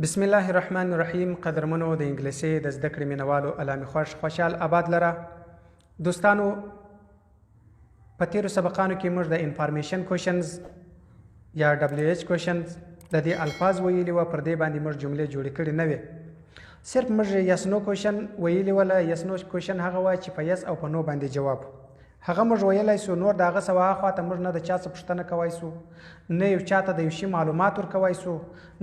بسم الله الرحمن الرحیم. قدرمنو د انګلیسي د زده کړې مینوالو علامه خوشحال آباد لره دوستانو، په تیرو سبقانو کې موږ د انفارمیشن کوشنز یا WH کوشنز د دې الفاظ ویلي و، پر دې باندې موږ جملې جوړې کړې نه وې. صرف موږ یس نو کوشن ویلي وله. یس نو کوشن هغه وای چې په یس او په نو باندې جواب هغه موږ ویلی سو. نور د هغه سوا خواته موږ نه د چا څه پوښتنه کوی سو، نه یو چاته د یو شي معلومات ورکوی سو،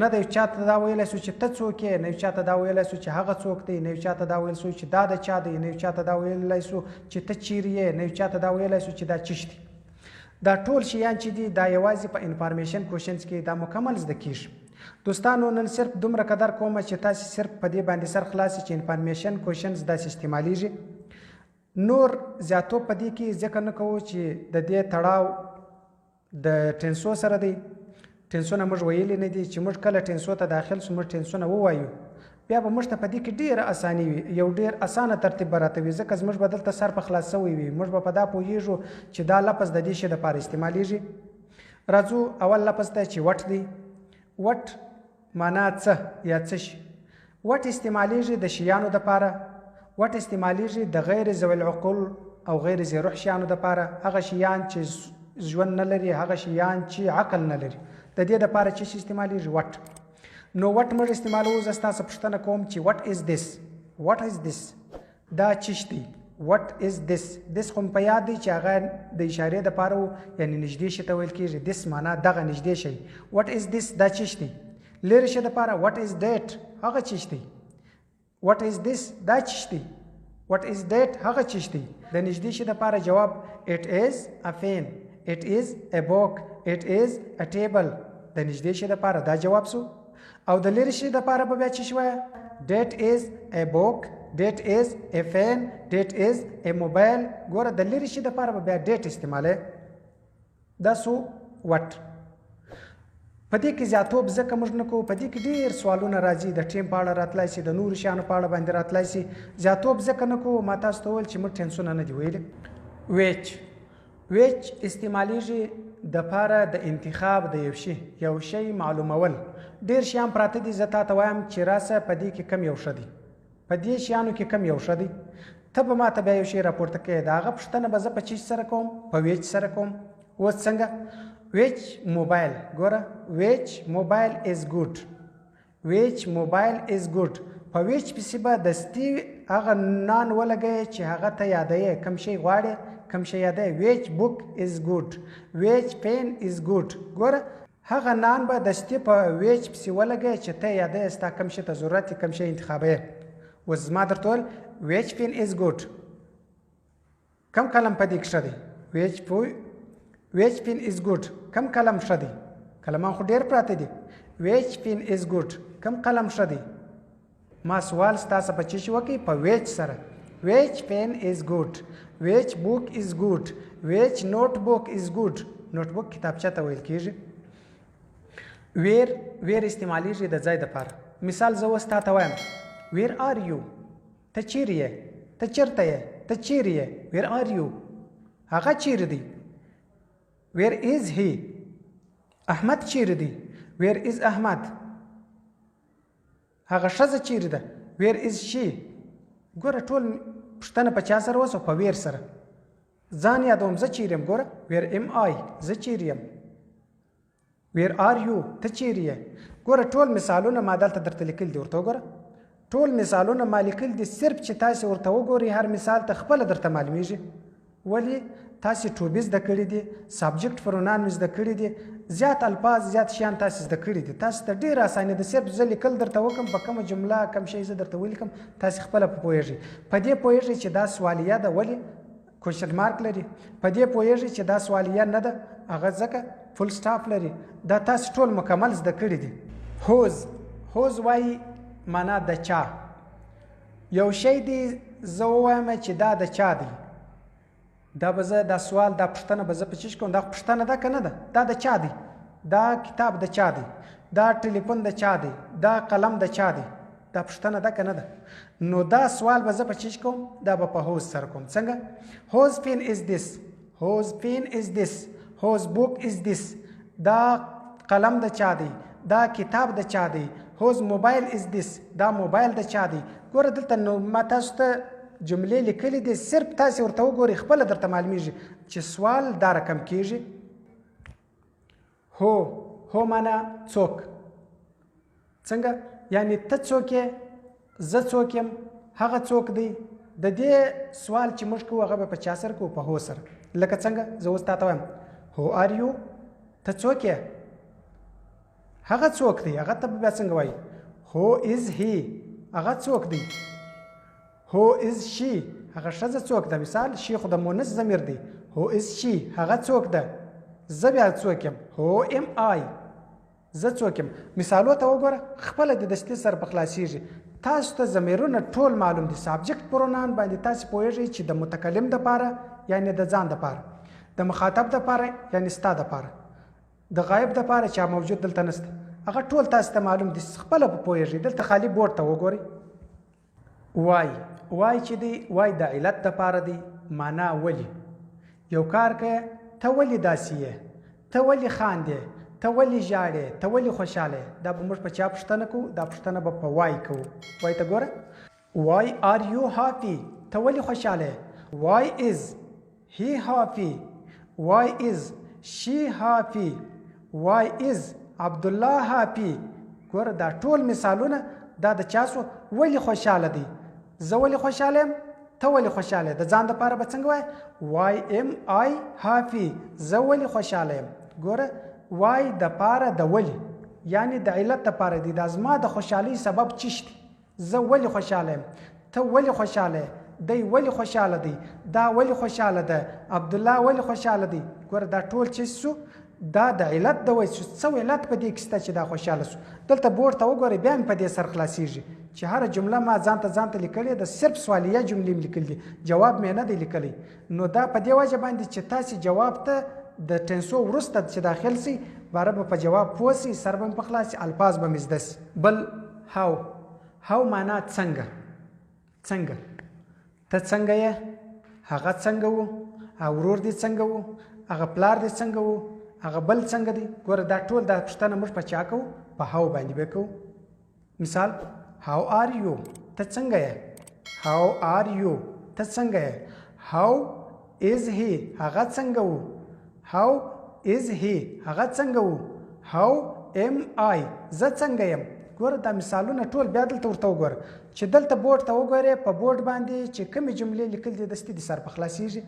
نه د یو چاته دا ویلی سو چې ته څوک یې، نه یو چاته دا ویلی سو چې هغه څوک دی، نه یو چاته دا ویلی سو چې دا د چا دی، نه یو چاته دا ویلی سو چې ته چیرې یې، نه یو چاته دا ویلی سو چې دا چش دی. دا ټول شیان چې دي دا یوازې په انفارمیشن کوشنز کې دا مکمل زده کیږي. دوستانو نن صرف دومره قدر کومه چې تاسې صرف په دې باندې سر خلاص چې انفارمیشن کوشنز داسې استعمالیږي. نور زیاتو په دې کې ځکه نه کوو چې د دې تړاو د ټینسو سره دی. ټینسونه موږ ویلي نه دي چې موږ کله ټینسو ته داخل سو موږ ټینسونه ووایو، بیا به موږ ته په دې کې ډېره اساني وي، یو ډېر اسانه ترتیب به راته وي، ځکه زموږ به دلته سر په خلاص سوی وي. موږ به په دا پوهېږو چې دا لفظ د دې شي دپاره استعمالیږي. راځو اول لفظ ته چې وټ دی. وټ معنا څه یا څه شي. وټ استعمالیږي د شیانو دپاره. وټ استعمالیږي د غیر ذوي العقول او غیر ذی روح شیانو دپاره. هغه شیان چې ژوند نه لري، هغه شیان چې عقل نه لري، د دې دپاره چې شي استعمالیږي وټ. نو وټ موږ استعمالوو. زه ستاسو پوښتنه کوم چې وټ از دس. وټ از دس دا چش دی. وټ از دس. دس خو په یاد دی چې هغه د اشارې دپاره و، یعنې نږدې شي ته ویل کېږي. دس معنا دغه نږدې شی. وټ از دس دا چش دی. لرې شي دپاره وټ از دیټ هغه چش دی. وټ از دس دا چش دی. وټ از دیټ هغه چش دی. د نږدې شي دپاره جواب اټ از ا فین، اټ از ا بوک، اټ از ا ټیبل. د نږدې شي دپاره دا جواب سو. او د لرې شي دپاره به بیا څه شي وایه؟ ډیټ از ا بوک، ډیټ از ا فین، ډیټ از ا موبایل. ګوره د لرې شي دپاره به بیا ډیټ استعمالی. دا سو وټ. په دې کې زیاتوب ځکه موږ نه کوو، په دې کې ډېر سوالونه راځي، د ټیم په اړه راتلی سي، د نورو شیانو په اړه باندې راتلی سي. زیاتوب ځکه نه کوو. ما تاسو ته وویل چې موږ ټینسونه نه دي ویلي. ویچ. ویچ استعمالیږي دپاره د انتخاب د یو شي، یو شی معلومول. ډېر شیان پراته دي، زه تا ته وایم چې راسه په دې کې کم یو ښه دی، په دې شیانو کې کم یو ښه دی. ته به ما ته بیا یو شی راپورته کوې، د هغه پوښتنه به زه په چیش سره کوم؟ په ویچ سره کوم. اوس څنګه؟ ویچ موبایل. ګوره ویچ موبایل از ګوډ. ویچ موبایل از ګوډ. په ویچ پسې به دستي هغه نان ولګوې چې هغه ته یادوې، کوم شی غواړې کوم شی یادوې. ویچ بوک از ګوډ. ویچ پین از ګوډ. ګوره هغه نان به دستي په ویچ پسې ولګوې چې ته یادوې ستا کوم شي ته ضرورت یې، کوم شی انتخابوې. اوس زما درته ویل ویچ پین از ګوډ. کم کلم په دې کې ښه دی؟ ویچ پین از ګوډ. کم قلم ښه دی؟ قلمان خو ډېر پراته دي. ویچ پین از ګوډ. کم قلم ښه دی؟ ما سوال ستاسو په چی شي وکړي؟ په ویچ سره. ویچ پین از ګوډ. ویچ بوک از ګوډ. ویچ نوٹ بوک از ګوډ. نوٹ بوک کتابچه ته ویل کېږي. ویر. ویر استعمالیږي د ځای دپاره. مثال زه اوس تا ته وایم ویر آر یو. ته چیرې یې؟ ته چېرته یې؟ ته چیرې یې؟ ویر آر یو. هغه چیرې دی؟ ویر از هی. احمد چیرې دی؟ ویر از احمد. هغه ښځه چیرې ده؟ ویر از شي. ګوره ټول پوښتنه په چا سره وسوه؟ په ویر سره. ځان یادوم زه چیرې یم. ګوره ویر ام آی زه چیرې یم. ویر آر یو ته چیرې یې؟ ګوره ټول مثالونه ما دلته درته لیکلي دي. ورته وګوره ټول مثالونه ما لیکلي دي، صرف چې تاسې ورته وګورئ هر مثال ته خپله درته معلومیږي. ولې؟ تاسې ټوبې زده کړي دي، سابجکټ پرونان مې زده کړي دي، زیات الفاظ زیات شیان تاسې زده کړي دي. تاسو ته ډېر اساني ده. صرف زه لیکل درته وکړم، په کومه جمله کوم شی زه درته ولیکم تاسې خپله په پوهېږئ. په دې پوهېږئ چې دا سوالیه ده. ولې؟ کوشن مارک لري. په دې پوهېږئ چې دا سوالیه نه ده، هغه ځکه فل سټاپ لري. دا تاسې ټول مکمل زده کړي دي. هوز. هوز وایي معنا د چا. یو شی دی زه ووایم چې دا د چا دی، دا به زه دا سوال دا پوښتنه به زه په چیش کوم؟ دا پوښتنه ده که نه ده؟ دا د چا دی؟ دا کتاب د چا دی؟ دا ټلیفون د چا دی؟ دا قلم د چا دی؟ دا پوښتنه ده که نه ده؟ نو دا سوال به زه په چیش کوم؟ دا به په هوز سره کوم. څنګه؟ هوز پین از دس. هوز پین از دس. هوز بوک از دس. دا قلم د چا دی؟ دا کتاب د چا دی؟ whose mobile is this دا موبایل د چا دی. ګوره دلته نو ما تاسو ته جملې لیکلي دي، صرف تاسې ورته وګورئ خپله درته معلومیږي چې سوال دا رقم کیږي. هو معنا څوک، څنګه یعنی ته څوک یې، زه څوک یم، هغه څوک دی. د دې سوال چې موږ کوو هغه به په چا سره کوو؟ په هو سره. لکه څنګه زه اوس تا ته وایم هو آر یو، ته څوک یې، هغه څوک دی. هغه ته به بیا څنګه وایي؟ هو از هی، هغه څوک دی. هو از شي، هغه ښځه څوک ده. مثال شي خو د مونث ضمیر دی. هو از شي، هغه څوک ده. زه بیا څوک یم؟ هو ام آی، زه څوک یم. مثالو ته وګوره خپله د دستې سره په خلاصېږي. تاسو ته ضمیرونه ټول معلوم دي. سابجکټ پرونان باندې تاسې پوهېږئ چې د متکلم دپاره یعنې د ځان دپاره، د مخاطب دپاره یعنې ستا دپاره، د غایب دپاره چې موجود دلته نشته، هغه ټول تاسو ته معلوم دي. خپله به پوهېږئ. دلته خالي بورډ ته وګورئ. وای چې دی، وای د علت دپاره دی. معنا ولې. یو کار کوې، ته ولې داسې یې، ته ولې خاندې، ته ولې ژاړې، ته ولې خوشحاله یې. دا به موږ په چا پوښتنه کوو؟ دا پوښتنه به په وای کوو. وای ته ګوره، وای آر یو هاپي، ته ولې خوشحاله یې. وای از هی هاپي، وای از شي هاپي، وای از عبدالله هاپي. ګوره دا ټول مثالونه دا د چا سو؟ ولې خوشحاله دی. زه ولې خوشحاله یم، ته ولې خوشحاله یې. د ځان دپاره به څنګه وای؟ وای ام آی هاپي، زه ولې خوشحاله یم. ګوره وای د پاره د ولې یعنی د علت دپاره دی. دا زما د خوشحالۍ سبب چیش دی. زه ولې خوشحاله یم، ته ولې خوشحاله یې، دی ولې خوشحاله دی، دا ولې خوشحاله ده، عبدالله ولې خوشحاله دی. ګوره دا ټول چې سو دا د علت د وایي څه علت په دې کې شته چې دا خوشحاله سو. دلته بورډ ته وګورئ بیا مې په دې سر خلاصېږي چې هره جمله ما ځانته لیکلې ده. صرف سوالیه جملې مې لیکلي دي، جواب مې نه دی لیکلی. نو دا په دې وجه باندې چې تاسې جواب ته د ټینسو وروسته چې داخل سي باره به په جواب پوه سي، سر به مې په خلاص سي، الفاظ به مې زده سي. بل هاو معنا څنګه. څنګه ته څنګه یې، هغه څنګه و، ورور دې څنګه و، هغه پلار دې څنګه و، هغه بل څنګه دی. ګوره دا ټول دا پوښتنه موږ په چا کوو؟ په هاو باندې به کوو. مثال هاو آر یو، ته څنګه یې. هاو آر یو، ته څنګه یې. هاو از هی، هغه څنګه و. هاو از هی، هغه څنګه و. هاو ام آی، زه څنګه یم. ګوره دا مثالونه ټول بیا دلته ورته وګوره چې دلته بورډ ته وګورې. په بورډ باندې چې کومې جملې لیکل دي دستې دي سر په خلاصېږي.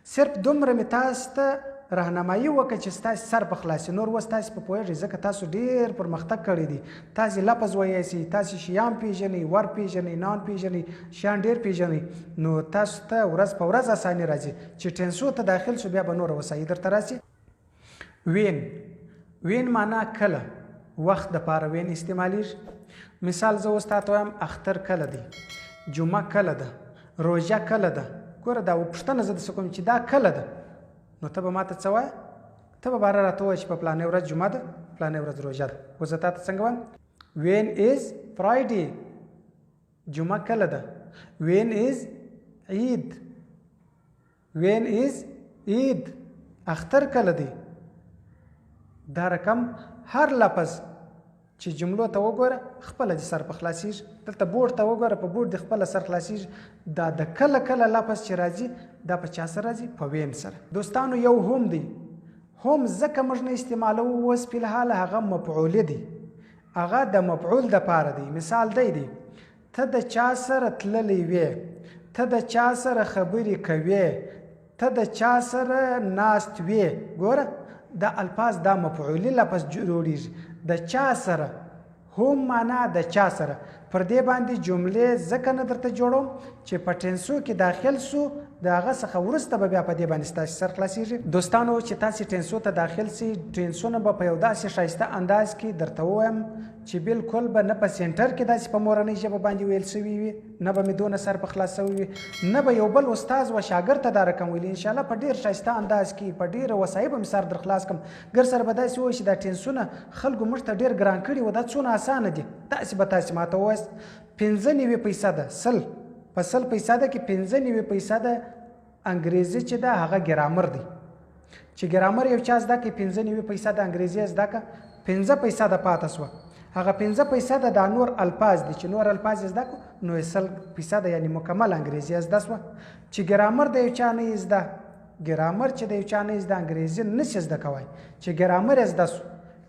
صرف دومره مې تاسو ته راهنمایي وکړه چې ستاسې سر په خلاصي. نور اوس تاسې په پوهېږئ ځکه تاسو ډېر پرمختګ کړی دی. تاسې لفظ ویلی سئ، تاسې شیان پېژنئ، ور پېژنئ، نان پېژنئ، شیان ډېر پېژنئ. نو تاسو ته ورځ په ورځ اساني راځي. چې ټینسو ته داخل شو بیا به نوره وسایي درته راسي. وین معنا کله، وخت دپاره وین استعمالیږي. مثال زه اوس تاته وایم اختر کله دی، جمعه کله ده، روژه کله ده. ګوره دا پوښتنه زه درڅه کوم چې دا کله ده، نو ته به ما ته څه وایه؟ ته به باره راته ووایه چې په پلانې ورځ جمعه ده، پلانې ورځ روژه ده. اوس زه تا ته څنګه وایم؟ وین از فرایډې، جمعه کله ده. وین از عید، وین از عید، اختر کله دی. دا رقم هر لفظ چې جملو ته وګوره خپله دې سر په خلاصېږي. دلته بورډ ته وګوره، په بورډ دې خپله سر خلاصېږي. دا د کله کله لفظ چې راځي دا په چا سره راځي؟ په وین سره. دوستانو یو هم دی. هم ځکه موږ نه استعمالوو اوس فی الحال هغه مفعوله دی، هغه د مفعول دپاره دی. مثال دی ته د چا سره تللی وې، ته د چا سره خبرې کوې، ته د چا سره ناست وې. ګوره دا الفاظ دا مفعولي لفظ جوړیږي. د چا سره، هم معنا د چا سره. پر دې باندې جملې ځکه نه درته جوړوم چې په ټینسو کې داخل سو، د هغه څخه وروسته به بیا په دې باندې ستاسې سر خلاصېږي. دوستانو چې تاسې ټینسو ته داخل سي، ټینسونه به په یو داسې ښایسته انداز کې درته ووایم چې بالکل به نه په سینټر کې داسې په مورنۍ ژبه باندې ویل سوي وي، نه به مې دونه سر په خلاص سوي وي، نه به یو بل استاز و شاګرد ته دا رقم ویلي. انشاءالله په ډېر ښایسته انداز کې په ډېره وسایي به مې سر در خلاص کړم. ګر سره به داسې ووایي چې دا ټینسونه خلکو موږ ته ډېر ګران کړي وو، دا څونه اسانه دي. داسې به تاسې ما ته ووایاست 95 پیسه ده، په 100 پیسه ده کې 95 پیسه ده انګریزي چې ده هغه ګرامر دی. چې ګرامر یو چا زده کړي 95 پیسه د انګریزي زده کړه، 15 پیسه ده پاته سوه. هغه 15% دا نور الفاظ دي چې نور الفاظ زده کو نو 100% یعنی مکمل انګریزي زده سوه چې ګرامر د یو چا نه زده ګرامر چې د یو چا نه زده انګریزي نشي زده کوی چې ګرامر زده سو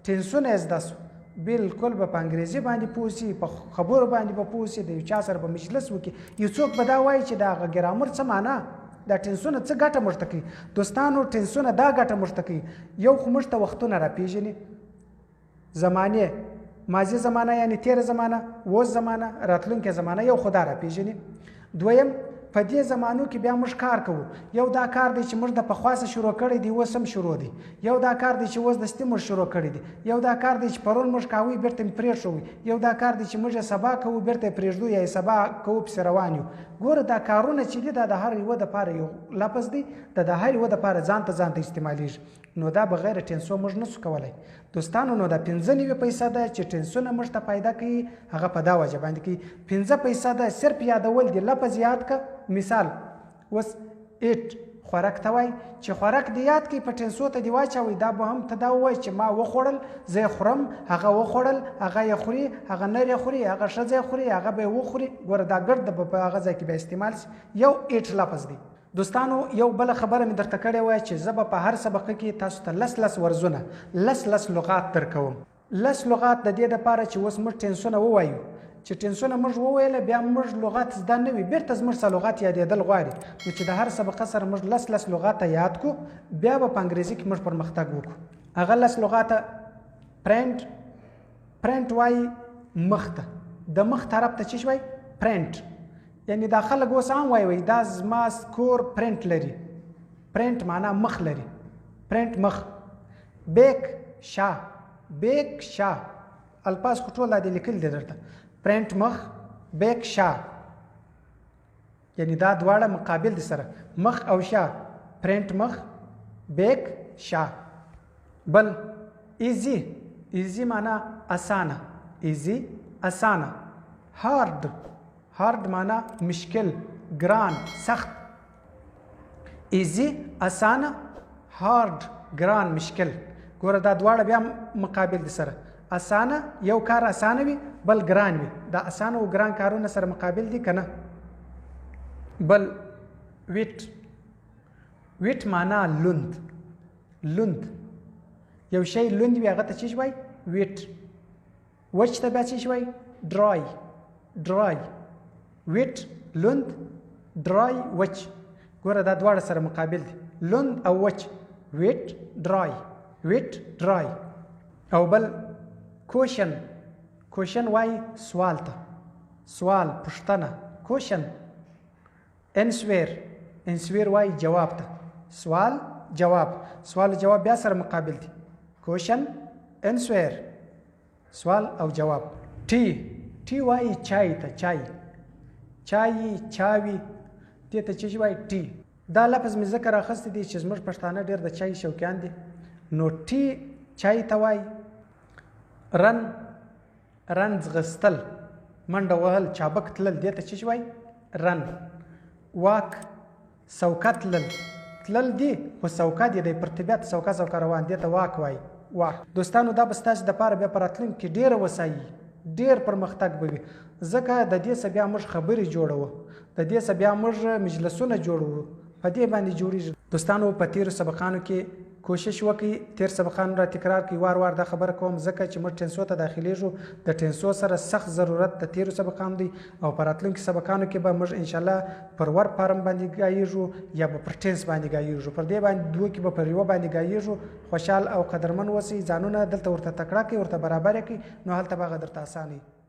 ټینسونه زده سو بالکل به په انګریزي باندې پوه سي په خبرو باندې به پوه سي د یو چا سره به مجلس وکړي یو څوک به دا وایي چې د هغه ګرامر څه معنا دا ټینسونه څه ګټه موږ ته کوي دوستانو ټینسونه دا ګټه موږ ته کوي یو خو موږ ته وختونه راپېژني زمانې ماضي زمانه یعنی تېره زمانه اوس زمانه راتلونکې زمانه یو خو دا راپېژني دویم په دې زمانو کې بیا موږ کار کوو یو دا کار دی چې موږ د پخوا څخه شروع کړی دی اوس هم شروع دی یو دا کار دی چې اوس دستي موږ شروع کړی دی یو دا کار دی چې پرون موږ کاوه بیرته مې پرېښوی یو دا کار دی چې موږ سبا کوو بیرته یې پرېږدو یا سبا کوو پسې روان یو ګوره دا کارونه چې دي دا د هر یوه دپاره یو لفظ دی د هر یوه دپاره ځان ته استعمالیږي نو دا بغیر ټینسو موږ نسو کولی دوستانو نو دا 95% ده چې ټینسونه موږ ته پیدا کوي هغه په دا وجه باندې کوي 5% صرف یادول دي لفظ یاد که مثال اوس ایټ خوراک ته وایي چې خوراک دې یاد کړي په ټینسو ته دې واچوئ دا به هم ته دا ووایي چې ما وخوړل زه یې خورم هغه وخوړل هغه یې خوري هغه نر یې خوري هغه ښځه یې خوري هغه به یې وخوري ګوره دا ګرد به په هغه ځای کې به استعمال شي یو ایټ لفظ دی دوستانو یو بله خبره مې درته کړې وای چې زه به په هر سبقه کې تاسو ته لس ورزونه لس لغات درکوم لس لغات د دې دپاره چې اوس موږ ټینسونه ووایو چې ټینسونه موږ وویله بیا موږ لغات زده نه وي بیرته زموږ څه لغات یادېدل غواړي نو چې د هر سبقه سره موږ لس لغاته یاد کړو بیا به په انګریزي کې موږ پرمختګ وکړو هغه لس لغاته پرنټ وایي مخ ته د مخ طرف ته څه وایي پرنټ یعنی دا خلک اوس هم وایي دا زما کور پرنټ لري پرنټ معنا مخ لري پرنټ مخ بیک شا الفاظ خو ټول دې لیکل دي درته پرنټ مخ بیک شا یعنی دا دواړه مقابل دي سره مخ او شا پرنټ مخ بیک شا بل ایزی معنا اسانه ایزی اسانه هارد معنا مشکل ګران سخت ایزی اسانه هارد ګران مشکل ګوره دا دواړه بیا مقابل دي سره اسانه یو کار اسانه وي بل ګران وي دا اسانه او ګران کارونه سره مقابل دي که نه بل ویټ معنا لوند یو شی لوند وي هغه ته څه وایي ویټ وچ ته بیا څه وایي ډرای ویټ لوند ډرای وچ ګوره دا دواړه سره مقابل دي لوند او وچ ویټ ډرای او بل کوشن وایي سوال ته سوال پوښتنه کوشن انسویر وایي جواب ته سوال جواب بیا سره مقابل دي کوشن انسویر سوال او جواب ټي وایي چای ته چاوي دې ته څه وایي ټي دا لفظ مې ذکر اخیستی دی چې زموږ پښتانه ډېر د چای شوقیان دي نو ټي چای ته وایي رن ځغستل منډه وهل چابک تلل دې ته څه وایي رن واک سوکه تلل دي خو سوکه دي د پر طبیعت سوکه روان دې ته واک وایي دوستانو دا به ستاسو دپاره بیا په راتلونکي کې ډېره وسایي ډېر پرمختګ به وي ځکه د دې څه بیا موږ خبرې جوړوو د دې څه بیا موږ مجلسونه جوړوو په دې باندې جوړیږي دوستانو په تیرو سبقانو کې کوشش وکړئ تیر سبقان را تکرار کړئ وار دا خبره کوم ځکه چې موږ ټینسو ته داخلیږو د ټینسو سره سخت ضرورت د تیرو سبقانو دی او په راتلونکي سبقانو کې به موږ انشاءالله پر ور فارم باندې ګایږو یا به پر ټینس باندې ګایږو پر دې باندې دوه کې به پر یوه باندې ګایږو خوشحال او قدرمن اوسئ ځانونه دلته ورته تکړه کړئ ورته برابر کړئ نو هلته به هغه درته اسانه وي